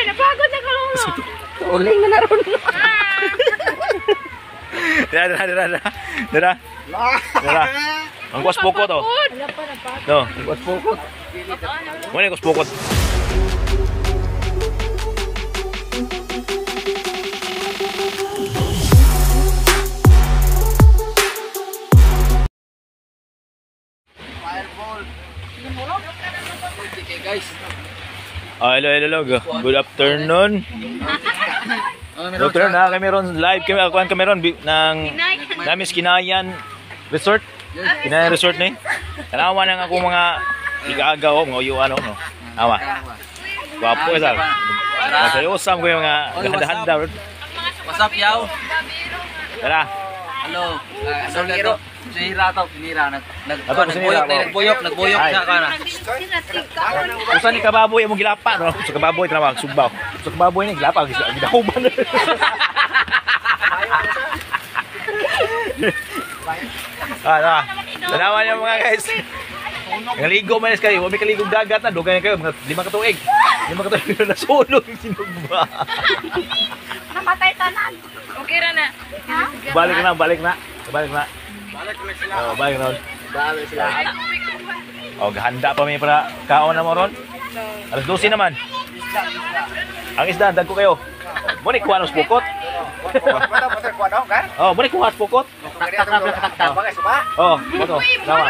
napagod na kalolo. Uling na naroon. Dara. Ang kuwas pokot oh. No, ang kuwas pokot. Muna yung kuwas pokot. Hello. Good afternoon. Good afternoon na kami ron live kami akuan kami ron ng Namis Kinayan Resort. Kinayan Resort ni. Tanawa nang ako mga igagaw mga uyuan no. Awa. Guwapo ka sal. Masayosam ko yung mga handa-handa. What's up, yaw? Tara. Hello. Solero. Sinira to, sinira. Nagbuyok siya ka na. Usa ni kababoy imong gilapa no. Sa kababoy tawag Subaw. Sa kababoy ni gilapa gidahuman. Tanawan niyo mga guys. Ngaligo man kayo, wala kaligog dagat na dugay kayo mga 5 ka tuig. 5 ka tuig na sulog sinugba. Namatay tanan. Okay ra na. Balik na. Balik na sila. Oh, balik na. Balik sila. Oh, gahanda pa may para kaon na mo ron. Alas 12 naman. Ang isda, dagko kayo. Muni kuha ng pokot. Oh, muni kuha ng pokot. Oh, boto. Nawa.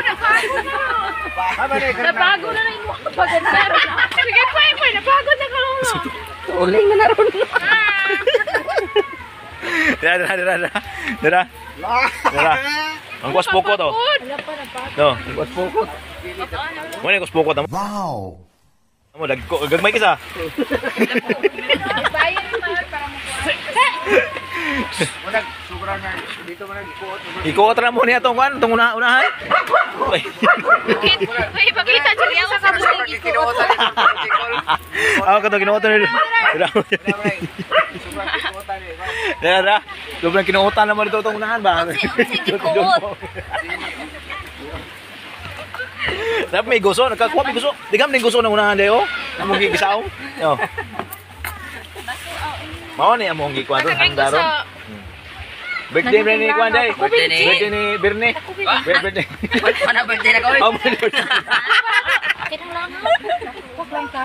Napagod na yung pagod na ron. Sige, pwede. Napagod na kalolo. Uling na naroon. Dara. Ang kuwas pokot oh. No, ang kuwas pokot. Muna yung kuwas pokot. Wow. Amo dagko gagmay kisa. Bayan naman para mo. Unag sobra na dito man ikuot. Ikuot ra mo niya tong unahan. Uy, pakita siya sa kabutang ikuot. Ako kato kinuotan ni. Dara. Sobrang kinuotan naman dito tong unahan ba? Ikuot. Dapat may gusto, nakakuha may gusto. Digam din gusto ng unahan dayo. Among gigisaong. Yo. Mao ni among gikuan ron handa ron. Birthday ni kuan day. Birthday ni Birne. Birthday. Mana birthday na ko? Oh, birthday. Kitang lang. Wag lang ka.